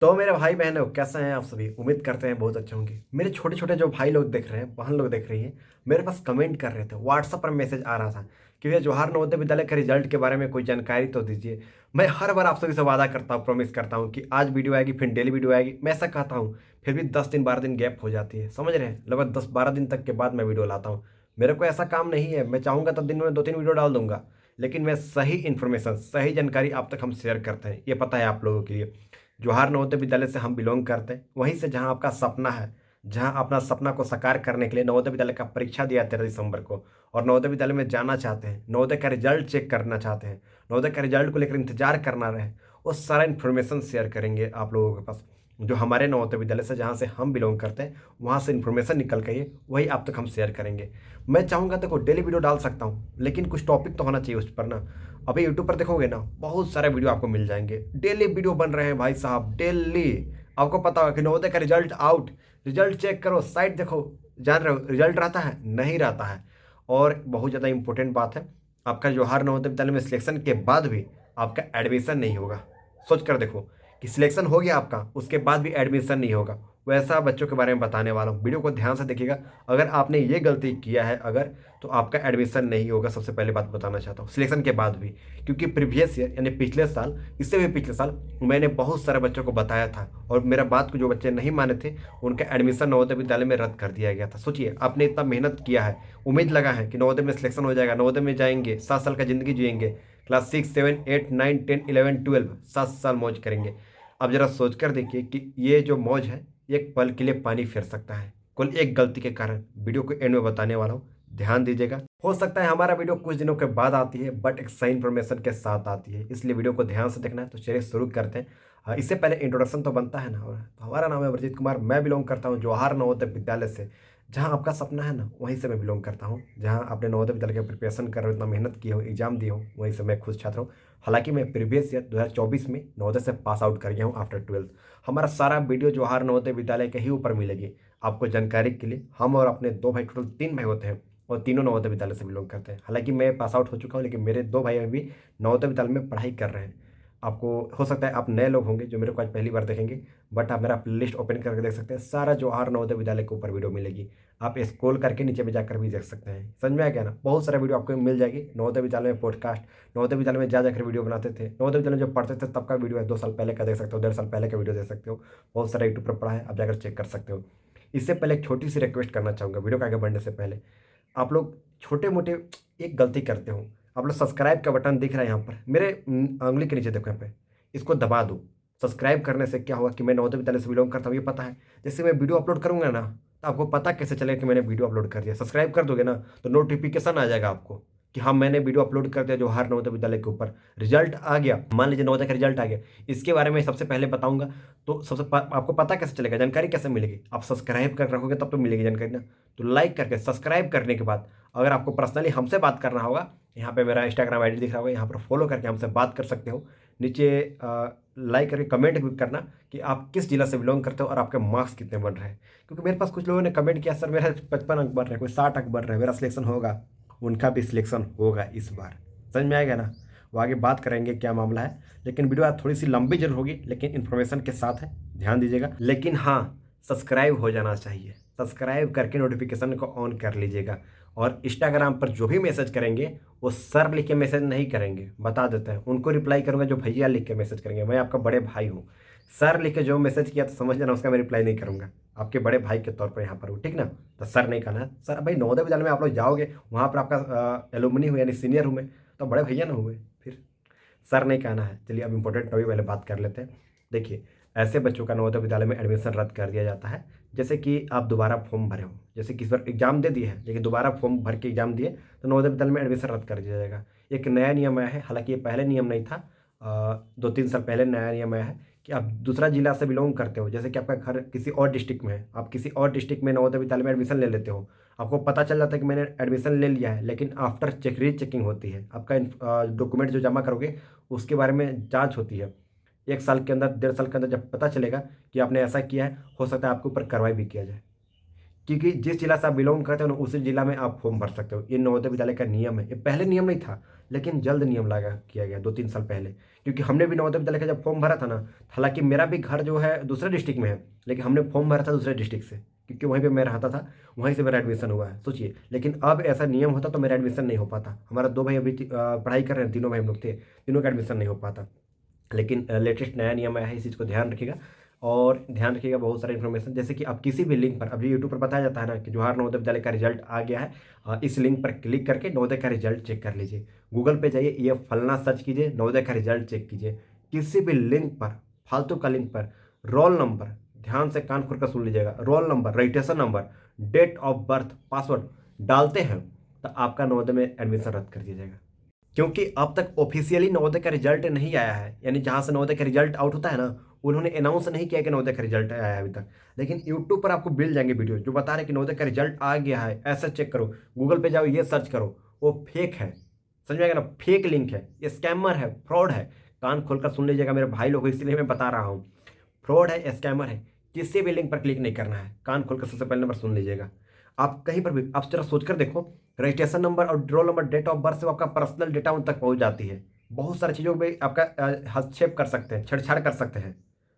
तो मेरे भाई बहनों कैसे हैं आप सभी। उम्मीद करते हैं बहुत अच्छे होंगे। मेरे छोटे छोटे जो भाई लोग देख रहे हैं, बहन लोग देख रही हैं, मेरे पास कमेंट कर रहे थे, व्हाट्सएप पर मैसेज आ रहा था कि भैया जवाहर नवोदय विद्यालय के रिजल्ट के बारे में कोई जानकारी तो दीजिए। मैं हर बार आप सभी से वादा करता हूँ, प्रॉमिस करता हूँ कि आज वीडियो आएगी, फिर डेली वीडियो आएगी, मैं ऐसा कहता हूँ। फिर भी 10 दिन 12 दिन गैप हो जाती है, समझ रहे हैं। लगभग 10 12 दिन तक के बाद मैं वीडियो लाता हूँ। मेरे को ऐसा काम नहीं है, मैं चाहूँगा तो दिन में 2 3 वीडियो डाल दूंगा, लेकिन मैं सही इन्फॉर्मेशन, सही जानकारी आप तक हम शेयर करते हैं। ये पता है आप लोगों के लिए, जवाहर नवोदय विद्यालय से हम बिलोंग करते हैं, वहीं से जहां आपका सपना है, जहां अपना सपना को साकार करने के लिए नवोदय विद्यालय का परीक्षा दिया 13 दिसंबर को, और नवोदय विद्यालय में जाना चाहते हैं, नवोदय का रिजल्ट चेक करना चाहते हैं, नवोदय का रिजल्ट को लेकर इंतजार करना रहे, वो सारा इन्फॉर्मेशन शेयर करेंगे आप लोगों के पास। जो हमारे नवोदय विद्यालय से जहाँ से हम बिलोंग करते हैं, वहाँ से इन्फॉर्मेशन निकल के वही आप तक हम शेयर करेंगे। मैं चाहूँगा देखो डेली वीडियो डाल सकता हूँ, लेकिन कुछ टॉपिक तो होना चाहिए उस पर ना। अभी यूट्यूब पर देखोगे ना, बहुत सारे वीडियो आपको मिल जाएंगे, डेली वीडियो बन रहे हैं भाई साहब, डेली। आपको पता होगा कि नवोदय का रिजल्ट आउट, रिजल्ट चेक करो, साइट देखो, जान रहे हो रिजल्ट रहता है नहीं रहता है। और बहुत ज़्यादा इंपॉर्टेंट बात है, आपका जवाहर नवोदय विद्यालय में सिलेक्शन के बाद भी आपका एडमिशन नहीं होगा। सोच कर देखो कि सिलेक्शन हो गया आपका, उसके बाद भी एडमिशन नहीं होगा। वैसा बच्चों के बारे में बताने वाला हूँ, वीडियो को ध्यान से देखिएगा। अगर आपने ये गलती किया है अगर, तो आपका एडमिशन नहीं होगा। सबसे पहले बात बताना चाहता हूँ, सिलेक्शन के बाद भी। क्योंकि प्रीवियस ईयर यानी पिछले साल, इससे भी पिछले साल मैंने बहुत सारे बच्चों को बताया था, और मेरा बात को जो बच्चे नहीं माने थे, उनका एडमिशन नवोदय विद्यालय में रद्द कर दिया गया था। सोचिए, आपने इतना मेहनत किया है, उम्मीद लगा है कि नवोदय में सिलेक्शन हो जाएगा, नवोदय में जाएंगे, 7 साल का जिंदगी जिएंगे, क्लास 6 7 8 9 10 11 12 7 साल मौज करेंगे। अब जरा सोच कर देखिए कि ये जो मौज है, एक पल के लिए पानी फिर सकता है, कुल एक गलती के कारण। वीडियो को एंड में बताने वाला हूँ, ध्यान दीजिएगा। हो सकता है हमारा वीडियो कुछ दिनों के बाद आती है, बट एक सही इन्फॉर्मेशन के साथ आती है, इसलिए वीडियो को ध्यान से देखना है। तो चलिए शुरू करते हैं। इससे पहले इंट्रोडक्शन तो बनता है ना। तो हमारा नाम है अमरजीत कुमार, मैं बिलोंग करता हूँ जवाहर नवोदय विद्यालय से। जहाँ आपका सपना है ना, वहीं से मैं बिलोंग करता हूँ। जहाँ आपने नवोदय विद्यालय का प्रिपरेशन कर रहे हो, इतना मेहनत की हो, एग्जाम दिए हो, वहीं से मैं खुद छात्र हूँ। हालांकि मैं प्रीवियस ईयर 2024 में नवोदय से पास आउट कर गया हूँ आफ्टर 12th। हमारा सारा वीडियो जवाहर नवोदय विद्यालय के ही ऊपर मिलेगी। आपको जानकारी के लिए, हम और अपने 2 भाई, टोटल 3 भाई होते हैं, और तीनों नवोदय विद्यालय से बिलोंग करते हैं। हालांकि मैं पास आउट हो चुका हूँ, लेकिन मेरे 2 भाई अभी भी नवोदय विद्यालय में पढ़ाई कर रहे हैं। आपको हो सकता है आप नए लोग होंगे जो मेरे को आज पहली बार देखेंगे, बट आप मेरा प्लेलिस्ट ओपन करके देख सकते हैं। सारा जवाहर नवोदय विद्यालय के ऊपर वीडियो मिलेगी, आप स्क्रॉल करके नीचे में जाकर भी देख सकते हैं। समझ में आ गया ना, बहुत सारा वीडियो आपको मिल जाएगी। नवोदय विद्यालय में पॉडकास्ट, नवोदय विद्यालय में जा जाकर वीडियो बनाते थे, नवोदय विद्यालय में जब पढ़ते थे तब का वीडियो है, 2 साल पहले का देख सकते हो, 1.5 साल पहले का वीडियो देख सकते हो। बहुत सारा यूट्यूब पर पढ़ा है, आप जाकर चेक कर सकते हो। इससे पहले एक छोटी सी रिक्वेस्ट करना चाहूँगा, वीडियो को आगे बढ़ने से पहले। आप लोग छोटे मोटे एक गलती करते हो, आप लोग सब्सक्राइब का बटन दिख रहा है यहाँ पर मेरे उंगली के नीचे, देखो यहाँ पे, इसको दबा दो। सब्सक्राइब करने से क्या होगा कि मैं नवोदय विद्यालय से बिलोंग करता हूँ, ये पता है। जैसे मैं वीडियो अपलोड करूँगा ना, तो आपको पता कैसे चलेगा कि मैंने वीडियो अपलोड कर दिया। सब्सक्राइब कर दोगे ना, तो नोटिफिकेशन आ जाएगा आपको कि हाँ मैंने वीडियो अपलोड कर दिया जवाहर नवोदय विद्यालय के ऊपर। रिजल्ट आ गया, मान लीजिए नवोदय का रिजल्ट आ गया, इसके बारे में सबसे पहले बताऊंगा। तो आपको पता कैसे चलेगा, जानकारी कैसे मिलेगी? आप सब्सक्राइब कर रखोगे तब तो मिलेगी जानकारी ना। तो लाइक करके, सब्सक्राइब करने के बाद, अगर आपको पर्सनली हमसे बात करना होगा, यहाँ पे मेरा इंस्टाग्राम आईडी दिख रहा होगा, यहाँ पर फॉलो करके हमसे बात कर सकते हो। नीचे लाइक करके कमेंट भी करना कि आप किस जिला से बिलोंग करते हो और आपके मार्क्स कितने बन रहे हैं। क्योंकि मेरे पास कुछ लोगों ने कमेंट किया, सर मेरा 55 अंक बन रहे हैं, कोई 60 अंक बन रहे हैं, मेरा सिलेक्शन होगा। उनका भी सिलेक्शन होगा इस बार। समझ में आएगा ना, वो आगे बात करेंगे क्या मामला है। लेकिन वीडियो आज थोड़ी सी लंबी जरूर होगी, लेकिन इन्फॉर्मेशन के साथ है, ध्यान दीजिएगा। लेकिन हाँ, सब्सक्राइब हो जाना चाहिए, सब्सक्राइब करके नोटिफिकेशन को ऑन कर लीजिएगा। और इंस्टाग्राम पर जो भी मैसेज करेंगे, वो सर लिख के मैसेज नहीं करेंगे, बता देते हैं। उनको रिप्लाई करूंगा जो भैया लिख के मैसेज करेंगे। मैं आपका बड़े भाई हूँ, सर लिख के जो मैसेज किया तो समझ लेना उसका मैं रिप्लाई नहीं करूंगा, आपके बड़े भाई के तौर पर यहाँ पर हूँ, ठीक ना। तो सर नहीं कहना है। सर भाई नवोदय विद्यालय में आप लोग जाओगे, वहाँ पर आपका एलुमनी हुए यानी सीनियर हूँ मैं, तो बड़े भैया ना हुए, फिर सर नहीं कहना है। चलिए अब इंपॉर्टेंट टॉपिक पहले बात कर लेते हैं। देखिए, ऐसे बच्चों का नवोदय विद्यालय में एडमिशन रद्द कर दिया जाता है जैसे कि आप दोबारा फॉर्म भरे हो। जैसे कि इस बार एग्जाम दे दिए है, लेकिन दोबारा फॉर्म भर के एग्जाम दिए, तो नवोदय विद्यालय में एडमिशन रद्द कर दिया जाएगा। एक नया नियम आया है, हालांकि ये पहले नियम नहीं था, 2 3 साल पहले नया नियम आया है कि आप दूसरा जिला से बिलोंग करते हो, जैसे कि आपका घर किसी और डिस्ट्रिक्ट में है, आप किसी और डिस्ट्रिक्ट में नवोदय विद्यालय में एडमिशन ले लेते हो। आपको पता चल जाता है कि मैंने एडमिशन ले लिया है, लेकिन आफ्टर रीचेकिंग होती है, आपका डॉक्यूमेंट जो जमा करोगे उसके बारे में जाँच होती है। 1 साल के अंदर, 1.5 साल के अंदर जब पता चलेगा कि आपने ऐसा किया है, हो सकता है आपके ऊपर कार्रवाई भी किया जाए। क्योंकि जिस जिला से आप बिलोंग करते हो ना उसी जिला में आप फॉर्म भर सकते हो। ये नवोदय विद्यालय का नियम है। ये पहले नियम नहीं था, लेकिन जल्द नियम लागा किया गया 2-3 साल पहले। क्योंकि हमने भी नवोदय विद्यालय का जब फॉर्म भरा था ना, हालांकि मेरा भी घर जो है दूसरे डिस्ट्रिक्ट में है, लेकिन हमने फॉर्म भरा था दूसरे डिस्ट्रिक्ट से, क्योंकि वहीं पर मैं रहता था, वहीं से मेरा एडमिशन हुआ है, सोचिए। लेकिन अब ऐसा नियम होता तो मेरा एडमिशन नहीं हो पाता। हमारा 2 भाई अभी पढ़ाई कर रहे हैं, तीनों भाई हम लोग थे, तीनों का एडमिशन नहीं हो पाता। लेकिन लेटेस्ट नया नियम आया है, इस चीज़ को ध्यान रखिएगा। और ध्यान रखिएगा बहुत सारे इन्फॉर्मेशन, जैसे कि आप किसी भी लिंक पर, अभी यूट्यूब पर बताया जाता है ना कि जवाहर नवोदय विद्यालय का रिजल्ट आ गया है, इस लिंक पर क्लिक करके नवोदय का रिजल्ट चेक कर लीजिए। गूगल पे जाइए, ये फलना सर्च कीजिए, नवोदय का रिजल्ट चेक कीजिए। किसी भी लिंक पर, फालतू का लिंक पर, रोल नंबर, ध्यान से कान खोल कर सुन लीजिएगा, roll number, registration number, date of birth, password डालते हैं तो आपका नवोदय में एडमिशन रद्द कर दिया जाएगा। क्योंकि अब तक ऑफिशियली नवोदय का रिजल्ट नहीं आया है, यानी जहाँ से नवोदय का रिजल्ट आउट होता है ना, उन्होंने अनाउंस नहीं किया कि नवोदय का रिजल्ट आया है अभी तक। लेकिन यूट्यूब पर आपको मिल जाएंगे वीडियो जो बता रहे हैं कि नवोदय का रिजल्ट आ गया है, ऐसा चेक करो, गूगल पे जाओ, ये सर्च करो, वो फेक है। समझ में आएगा ना, फेक लिंक है, स्कैमर है, फ्रॉड है। कान खोलकर सुन लीजिएगा मेरे भाई लोग, इसलिए मैं बता रहा हूँ, फ्रॉड है, स्कैमर है। किसी भी लिंक पर क्लिक नहीं करना है, कान खोलकर सबसे पहले नंबर सुन लीजिएगा। आप कहीं पर भी आप जरा सोच कर देखो, रजिस्ट्रेशन नंबर और roll number, date of birth से आपका पर्सनल डेटा उन तक पहुंच जाती है। बहुत सारी चीज़ों में आपका हस्तक्षेप कर सकते हैं, छेड़छाड़ कर सकते हैं,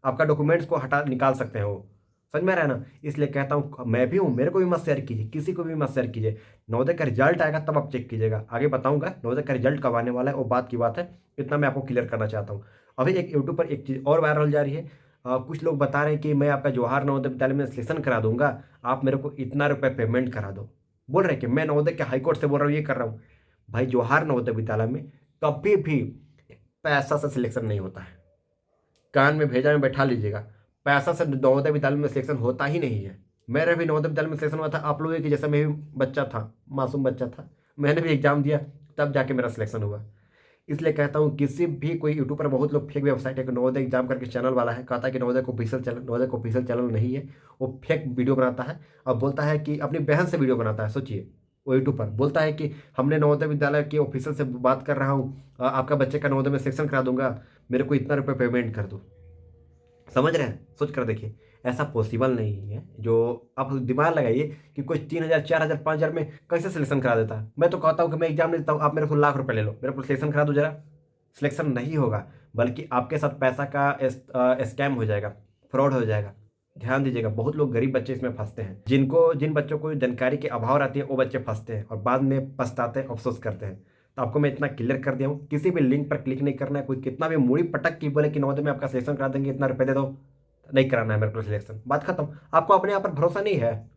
आपका डॉक्यूमेंट्स को हटा निकाल सकते हैं वो। समझ में आ रहा है ना, इसलिए कहता हूँ मैं भी हूँ, मेरे को भी मत शेयर कीजिए, किसी को भी मत शेयर कीजिए। नवोदय का रिजल्ट आएगा तब आप चेक कीजिएगा, आगे बताऊंगा नवोदय का रिजल्ट कब आने वाला है, वो बात की बात है। इतना मैं आपको क्लियर करना चाहता हूँ। अभी एक यूट्यूब पर एक चीज़ और वायरल जा रही है, कुछ लोग बता रहे हैं कि मैं आपका जवाहर नवोदय विद्यालय में सिलेक्शन करा दूंगा, आप मेरे को इतना रुपये पेमेंट करा दो। बोल रहे हैं कि मैं नवोदय के हाईकोर्ट से बोल रहा हूँ, ये कर रहा हूँ। भाई जवाहर नवोदय विद्यालय में कभी भी पैसा से सिलेक्शन नहीं होता है, कान में भेजा में बैठा लीजिएगा। पैसा से नवोदय विद्यालय में सिलेक्शन होता ही नहीं है। मेरा भी नवोदय विद्यालय में सिलेक्शन हुआ था, आप लोगों की जैसा मैं भी बच्चा था, मासूम बच्चा था, मैंने भी एग्जाम दिया, तब जाके मेरा सिलेक्शन हुआ। इसलिए कहता हूँ किसी भी, कोई यूट्यूब पर बहुत लोग फेक वेबसाइट है, नवोदय एग्जाम करके चैनल वाला है, कहता है कि नवोदय को ऑफिशियल चैनल, नवोदय को ऑफिशियल चैनल नहीं है। वो फेक वीडियो बनाता है और बोलता है कि अपनी बहन से वीडियो बनाता है, सोचिए। वो यूट्यूब पर बोलता है कि हमने नवोदय विद्यालय के ऑफिशियल से बात कर रहा हूँ, आपका बच्चे का नवोदय में सिलेक्शन करा दूंगा, मेरे को इतना रुपये पेमेंट कर दो। समझ रहे हैं, सोच कर देखिए, ऐसा पॉसिबल नहीं है। जो आप दिमाग लगाइए कि कोई 3,000, 4,000, 5,000 में कैसे सिलेक्शन करा देता है। मैं तो कहता हूँ कि मैं एग्जाम नहीं देता हूँ, आप मेरे को लाख रुपए ले लो, मेरे को सिलेक्शन करा दो जरा। सिलेक्शन नहीं होगा, बल्कि आपके साथ पैसा का स्कैम हो जाएगा, फ्रॉड हो जाएगा। ध्यान दीजिएगा, बहुत लोग गरीब बच्चे इसमें फंसते हैं, जिन बच्चों को जानकारी की अभाव रहती है वो बच्चे फंसते हैं और बाद में पछताते हैं, अफसोस करते हैं। तो आपको मैं इतना क्लियर कर दिया हूँ, किसी भी लिंक पर क्लिक नहीं करना है। कोई कितना भी मूड़ी पटक की बोले कि नवोदय में आपका सिलेक्शन करा देंगे, इतना रुपये दे दो, नहीं कराना है मेरे को सिलेक्शन, बात खत्म। आपको अपने आप पर भरोसा नहीं है।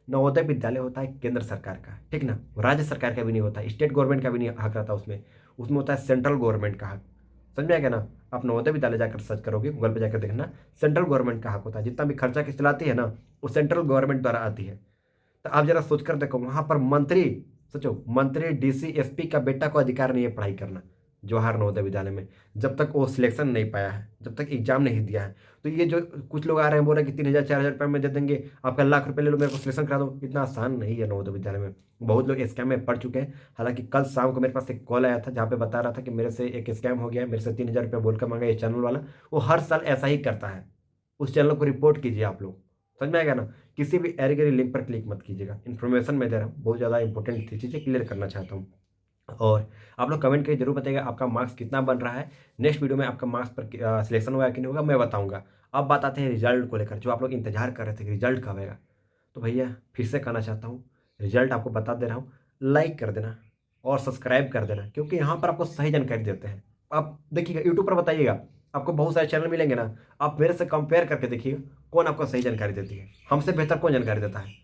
नवोदय विद्यालय होता है केंद्र सरकार का, ठीक ना, राज्य सरकार का भी नहीं होता, स्टेट गवर्नमेंट का भी नहीं हक रहता उसमें। उसमें होता है सेंट्रल गवर्नमेंट का हक। समझ में आ गया ना, आप नवोदय विद्यालय जाकर सर्च करोगे, गूगल पे जाकर देखना, सेंट्रल गवर्नमेंट का हक होता है। जितना भी खर्चा किस चलाती है ना, वो सेंट्रल गवर्नमेंट द्वारा आती है। तो आप जरा सोच कर देखो, वहाँ पर मंत्री, सोचो, मंत्री, डीसी, एसपी का बेटा को अधिकार नहीं है पढ़ाई करना जवाहर नवोदय विद्यालय में, जब तक वो सिलेक्शन नहीं पाया है, जब तक एग्जाम नहीं दिया है। तो ये जो कुछ लोग आ रहे हैं बोल रहे हैं कि 3,000, 4,000 रुपये में दे देंगे, आपका लाख रुपये ले लो, मेरे को सिलेक्शन करा दो, इतना आसान नहीं है नवोदय विद्यालय में। बहुत लोग स्कैम में पड़ चुके हैं। हालांकि कल शाम को मेरे पास एक कॉल आया था जहाँ पे बता रहा था कि मेरे से एक स्कैम हो गया है, मेरे से 3,000 रुपये बोलकर मांगा ये चैनल वाला। वो हर साल ऐसा ही करता है। उस चैनल को रिपोर्ट कीजिए आप लोग। समझ में आएगा ना, किसी भी एरी गरी लिंक पर क्लिक मत कीजिएगा। इन्फॉर्मेशन मैं दे रहा हूँ, बहुत ज़्यादा इंपॉर्टेंट चीज़ें क्लियर करना चाहता हूँ। और आप लोग कमेंट करके जरूर बताइएगा आपका मार्क्स कितना बन रहा है। नेक्स्ट वीडियो में आपका मार्क्स पर सिलेक्शन हुआ है कि नहीं होगा मैं बताऊंगा। अब बात आते हैं रिजल्ट को लेकर, जो आप लोग इंतजार कर रहे थे कि रिजल्ट कब आएगा। तो भैया फिर से कहना चाहता हूँ, रिजल्ट आपको बता दे रहा हूँ, लाइक कर देना और सब्सक्राइब कर देना, क्योंकि यहाँ पर आपको सही जानकारी देते हैं। आप देखिएगा यूट्यूब पर बताइएगा, आपको बहुत सारे चैनल मिलेंगे ना, आप मेरे से कंपेयर करके देखिएगा कौन आपको सही जानकारी देती है, हमसे बेहतर कौन जानकारी देता है,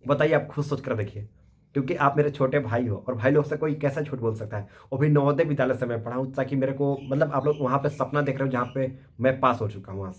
बताइए। आप खुद सोच कर देखिए, क्योंकि आप मेरे छोटे भाई हो और भाई लोग से कोई कैसा झूठ बोल सकता है। और भी नवोदय विद्यालय से मैं पढ़ा हूँ, ताकि मेरे को मतलब आप लोग वहाँ पे सपना देख रहे हो जहाँ पे मैं पास हो चुका हूँ,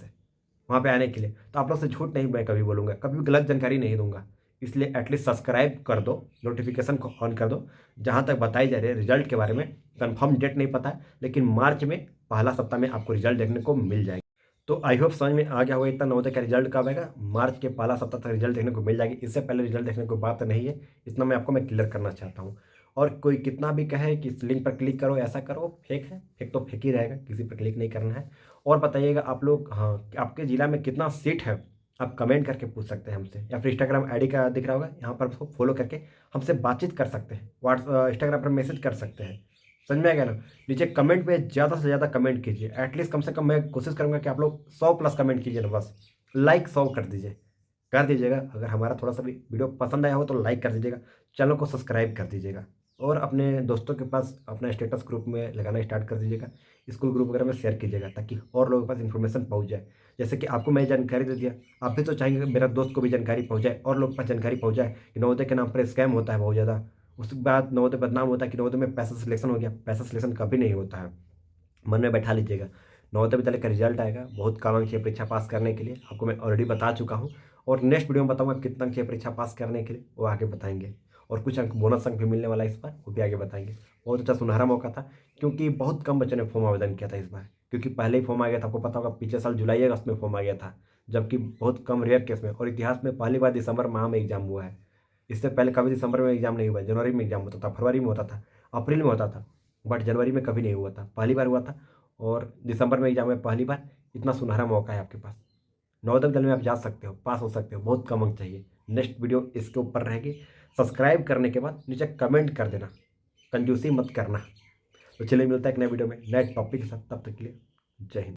वहाँ पे आने के लिए। तो आप लोग से झूठ नहीं मैं कभी बोलूँगा, कभी गलत जानकारी नहीं दूंगा। इसलिए एटलीस्ट सब्सक्राइब कर दो, नोटिफिकेशन को ऑन कर दो। जहाँ तक बताई जा रही है रिजल्ट के बारे में, कंफर्म डेट नहीं पता है, लेकिन मार्च में पहला सप्ताह में आपको रिजल्ट देखने को मिल जाएगा। तो आई होप समझ में आ गया होगा इतना नवोदय का रिजल्ट कब आएगा। मार्च के पहला सप्ताह तक रिजल्ट देखने को मिल जाएगी, इससे पहले रिजल्ट देखने को बात नहीं है। इतना मैं आपको क्लियर करना चाहता हूँ। और कोई कितना भी कहे कि इस लिंक पर क्लिक करो, ऐसा करो, फेक है, फेक तो फेक ही रहेगा, किसी पर क्लिक नहीं करना है। और बताइएगा आप लोग, हाँ, आपके ज़िला में कितना सीट है आप कमेंट करके पूछ सकते हैं हमसे, या फिर इंस्टाग्राम आईडी का दिख रहा होगा, यहाँ पर उसको फॉलो करके हमसे बातचीत कर सकते हैं। इंस्टाग्राम पर मैसेज कर सकते हैं। समझ में आ गया ना? नीचे कमेंट पे ज़्यादा से ज़्यादा कमेंट कीजिए। एटलीस्ट कम से कम मैं कोशिश करूँगा कि आप लोग 100 प्लस कमेंट कीजिए ना बस। लाइक 100 कर दीजिएगा। अगर हमारा थोड़ा सा भी वीडियो पसंद आया हो तो लाइक कर दीजिएगा, चैनल को सब्सक्राइब कर दीजिएगा, और अपने दोस्तों के पास अपना स्टेटस ग्रुप में लगाना स्टार्ट कर दीजिएगा। स्कूल ग्रुप वगैरह में शेयर कीजिएगा ताकि और लोगों के पास इन्फॉर्मेशन पहुंच जाए। जैसे कि आपको मैं जानकारी दे दिया, आप भी तो चाहेंगे कि मेरा दोस्त को भी जानकारी पहुंच जाए और लोग के पास जानकारी पहुंच जाए कि नवोदय के नाम पर स्कैम होता है बहुत ज़्यादा। उसके बाद नवोदय बदनाम होता है कि नवोदय में पैसा सिलेक्शन हो गया। पैसा सिलेक्शन कभी नहीं होता है, मन में बैठा लीजिएगा। नवोदय विद्यालय का रिजल्ट आएगा, बहुत कम अंक चाहिए परीक्षा पास करने के लिए, आपको मैं ऑलरेडी बता चुका हूँ। और नेक्स्ट वीडियो में बताऊंगा कितना अंक चाहिए परीक्षा पास करने के लिए, वो आगे बताएंगे। और कुछ अंक बोनस अंक भी मिलने वाला है इस बार, वो भी आगे बताएंगे। बहुत अच्छा सुनहरा मौका था, क्योंकि बहुत कम बच्चों ने फॉर्म आवेदन किया था इस बार, क्योंकि पहले ही फॉर्म आ गया था। आपको पता होगा पिछले साल जुलाई अगस्त में फॉर्म आ गया था, जबकि बहुत कम रेयर केस में, और इतिहास में पहली बार दिसंबर माह में एग्जाम हुआ है। इससे पहले कभी दिसंबर में एग्जाम नहीं हुआ। जनवरी में एग्जाम होता था, फरवरी में होता था, अप्रैल में होता था, बट जनवरी में कभी नहीं हुआ था, पहली बार हुआ था। और दिसंबर में एग्जाम है पहली बार। इतना सुनहरा मौका है आपके पास, नवोदय विद्यालय में आप जा सकते हो, पास हो सकते हो। बहुत कम अंक चाहिए। नेक्स्ट वीडियो इसके ऊपर रहेगी। सब्सक्राइब करने के बाद नीचे कमेंट कर देना, कंजूसी मत करना। तो चलिए मिलता है एक नए वीडियो में नए टॉपिक के साथ, तब तक के लिए जय हिंद।